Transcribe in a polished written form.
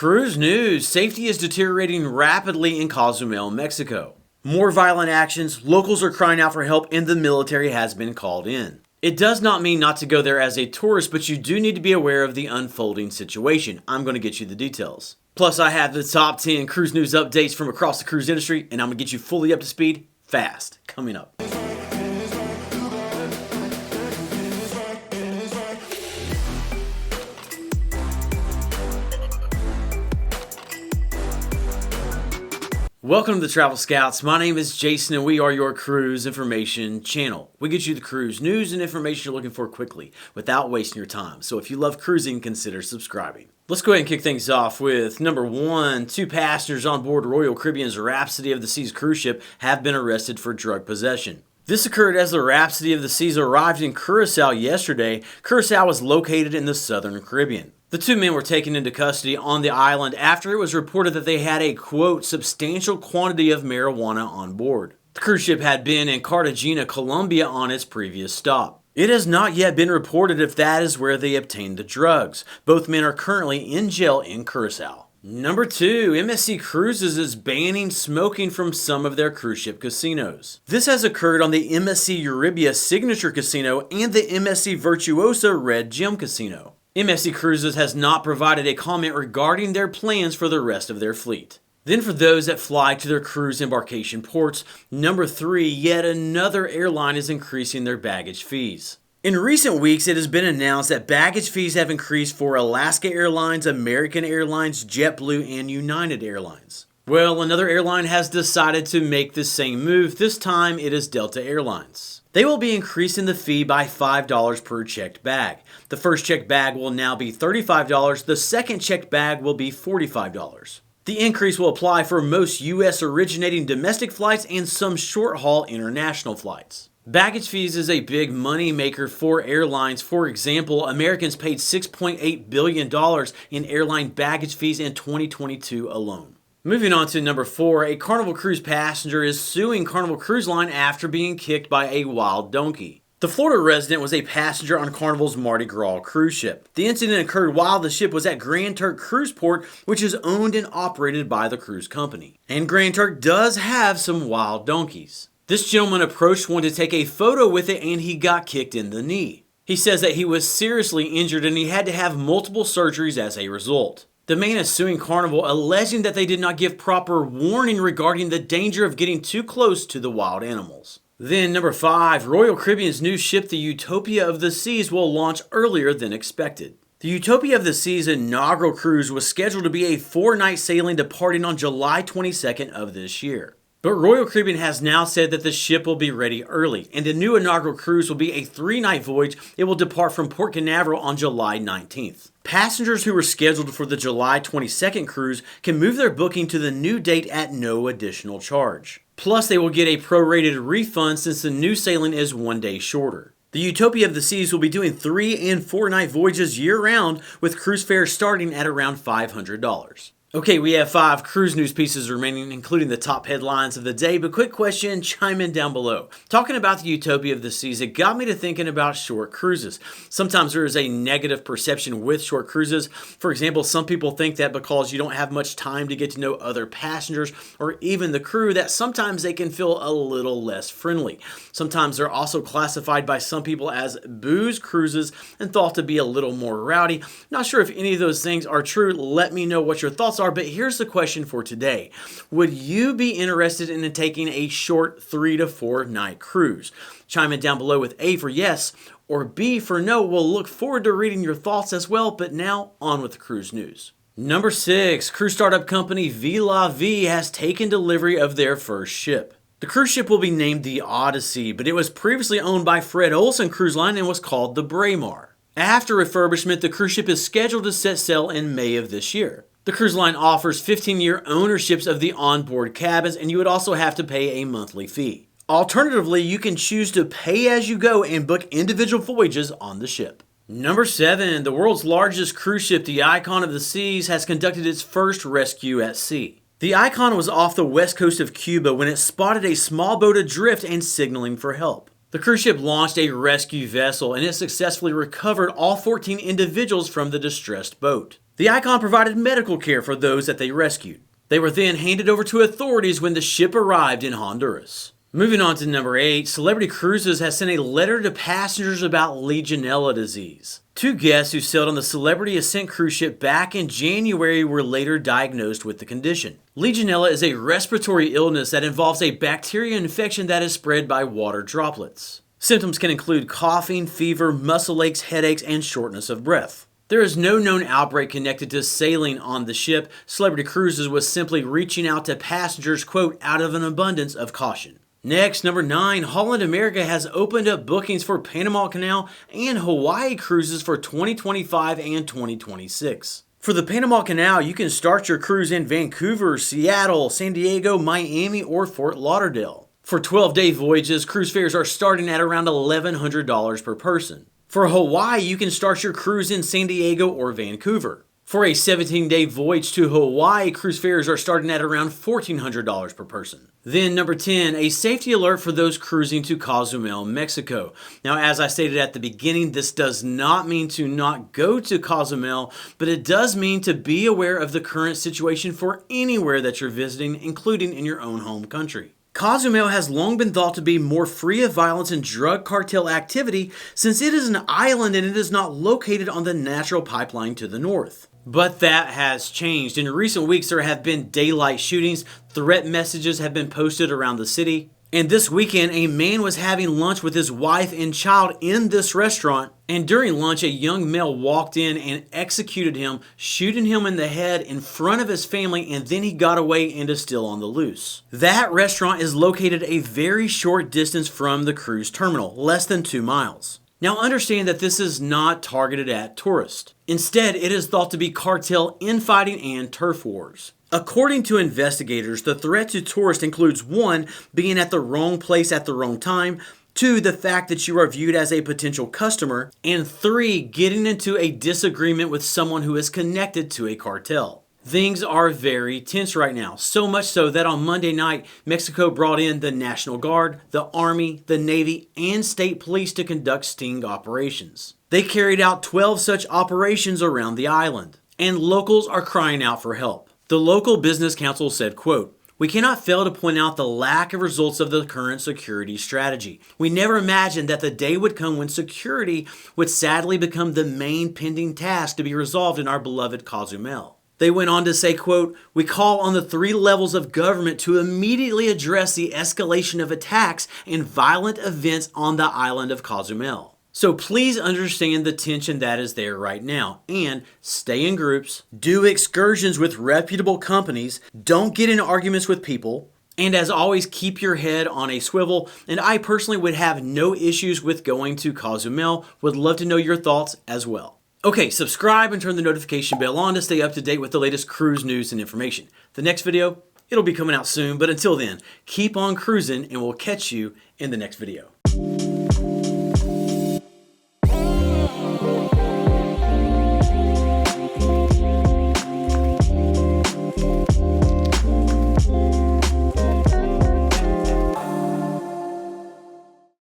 Cruise news. Safety is deteriorating rapidly in Cozumel, Mexico. More violent actions, locals are crying out for help, and the military has been called in. It does not mean not to go there as a tourist, but you do need to be aware of the unfolding situation. I'm going to get you the details. Plus, I have the top 10 cruise news updates from across the cruise industry, and I'm going to get you fully up to speed fast. Coming up. Welcome to the Travel Scouts. My name is Jason and we are your cruise information channel. We get you the cruise news and information you're looking for quickly without wasting your time. So if you love cruising, consider subscribing. Let's go ahead and kick things off with number 1. 2 passengers on board Royal Caribbean's Rhapsody of the Seas cruise ship have been arrested for drug possession. This occurred as the Rhapsody of the Seas arrived in Curacao yesterday. Curacao is located in the southern Caribbean. The 2 men were taken into custody on the island after it was reported that they had a, quote, substantial quantity of marijuana on board. The cruise ship had been in Cartagena, Colombia on its previous stop. It has not yet been reported if that is where they obtained the drugs. Both men are currently in jail in Curacao. Number 2, MSC Cruises is banning smoking from some of their cruise ship casinos. This has occurred on the MSC Euribia Signature Casino and the MSC Virtuosa Red Gem Casino. MSC Cruises has not provided a comment regarding their plans for the rest of their fleet. Then for those that fly to their cruise embarkation ports, number 3, yet another airline is increasing their baggage fees. In recent weeks, it has been announced that baggage fees have increased for Alaska Airlines, American Airlines, JetBlue, and United Airlines. Well, another airline has decided to make the same move. This time it is Delta Airlines. They will be increasing the fee by $5 per checked bag. The first checked bag will now be $35. The second checked bag will be $45. The increase will apply for most U.S. originating domestic flights and some short-haul international flights. Baggage fees is a big money maker for airlines. For example, Americans paid $6.8 billion in airline baggage fees in 2022 alone. Moving on to number 4, a Carnival Cruise passenger is suing Carnival Cruise Line after being kicked by a wild donkey. The Florida resident was a passenger on Carnival's Mardi Gras cruise ship. The incident occurred while the ship was at Grand Turk Cruise Port, which is owned and operated by the cruise company. And Grand Turk does have some wild donkeys. This gentleman approached one to take a photo with it and he got kicked in the knee. He says that he was seriously injured and he had to have multiple surgeries as a result. The man is suing Carnival, alleging that they did not give proper warning regarding the danger of getting too close to the wild animals. Then number 5, Royal Caribbean's new ship, the Utopia of the Seas, will launch earlier than expected. The Utopia of the Seas inaugural cruise was scheduled to be a 4-night sailing departing on July 22nd of this year. But Royal Caribbean has now said that the ship will be ready early, and the new inaugural cruise will be a 3-night voyage. It will depart from Port Canaveral on July 19th. Passengers who were scheduled for the July 22nd cruise can move their booking to the new date at no additional charge. Plus, they will get a prorated refund since the new sailing is 1 day shorter. The Utopia of the Seas will be doing 3- and 4-night voyages year-round, with cruise fares starting at around $500. Okay, we have 5 cruise news pieces remaining, including the top headlines of the day, but quick question, chime in down below. Talking about the Utopia of the Seas, it got me to thinking about short cruises. Sometimes there is a negative perception with short cruises. For example, some people think that because you don't have much time to get to know other passengers or even the crew, that sometimes they can feel a little less friendly. Sometimes they're also classified by some people as booze cruises and thought to be a little more rowdy. Not sure if any of those things are true. Let me know what your thoughts are. But here's the question for today. Would you be interested in taking a short 3 to 4 night cruise? Chime in down below with A for yes or B for no. We'll look forward to reading your thoughts as well. But now on with the cruise news. Number 6, cruise startup company VLAV has taken delivery of their first ship. The cruise ship will be named the Odyssey, but it was previously owned by Fred Olsen Cruise Line and was called the Braemar. After refurbishment, the cruise ship is scheduled to set sail in May of this year. The cruise line offers 15-year ownerships of the onboard cabins, and you would also have to pay a monthly fee. Alternatively, you can choose to pay as you go and book individual voyages on the ship. Number 7, the world's largest cruise ship, the Icon of the Seas, has conducted its first rescue at sea. The Icon was off the west coast of Cuba when it spotted a small boat adrift and signaling for help. The cruise ship launched a rescue vessel and it successfully recovered all 14 individuals from the distressed boat. The Icon provided medical care for those that they rescued. They were then handed over to authorities when the ship arrived in Honduras. Moving on to number 8, Celebrity Cruises has sent a letter to passengers about Legionella disease. 2 guests who sailed on the Celebrity Ascent cruise ship back in January were later diagnosed with the condition. Legionella is a respiratory illness that involves a bacteria infection that is spread by water droplets. Symptoms can include coughing, fever, muscle aches, headaches, and shortness of breath. There is no known outbreak connected to sailing on the ship. Celebrity Cruises was simply reaching out to passengers, quote, out of an abundance of caution. Next, number 9, Holland America has opened up bookings for Panama Canal and Hawaii cruises for 2025 and 2026. For the Panama Canal, you can start your cruise in Vancouver, Seattle, San Diego, Miami, or Fort Lauderdale. For 12-day voyages, cruise fares are starting at around $1,100 per person. For Hawaii, you can start your cruise in San Diego or Vancouver. For a 17-day voyage to Hawaii, cruise fares are starting at around $1,400 per person. Then number 10, a safety alert for those cruising to Cozumel, Mexico. Now, as I stated at the beginning, this does not mean to not go to Cozumel, but it does mean to be aware of the current situation for anywhere that you're visiting, including in your own home country. Cozumel has long been thought to be more free of violence and drug cartel activity since it is an island and it is not located on the natural pipeline to the north. But that has changed. In recent weeks, there have been daylight shootings, threat messages have been posted around the city, and this weekend, a man was having lunch with his wife and child in this restaurant, and during lunch, a young male walked in and executed him, shooting him in the head in front of his family, and then he got away and is still on the loose. That restaurant is located a very short distance from the cruise terminal, less than 2 miles. Now understand that this is not targeted at tourists. Instead, it is thought to be cartel infighting and turf wars. According to investigators, the threat to tourists includes 1, being at the wrong place at the wrong time, 2, the fact that you are viewed as a potential customer, and 3, getting into a disagreement with someone who is connected to a cartel. Things are very tense right now, so much so that on Monday night, Mexico brought in the National Guard, the Army, the Navy, and state police to conduct sting operations. They carried out 12 such operations around the island, and locals are crying out for help. The local business council said, quote, "We cannot fail to point out the lack of results of the current security strategy. We never imagined that the day would come when security would sadly become the main pending task to be resolved in our beloved Cozumel." They went on to say, quote, "We call on the 3 levels of government to immediately address the escalation of attacks and violent events on the island of Cozumel. So please understand the tension that is there right now and stay in groups, do excursions with reputable companies, don't get in arguments with people, and as always, keep your head on a swivel. And I personally would have no issues with going to Cozumel. Would love to know your thoughts as well. Okay, subscribe and turn the notification bell on to stay up to date with the latest cruise news and information. The next video, it'll be coming out soon, but until then, keep on cruising and we'll catch you in the next video.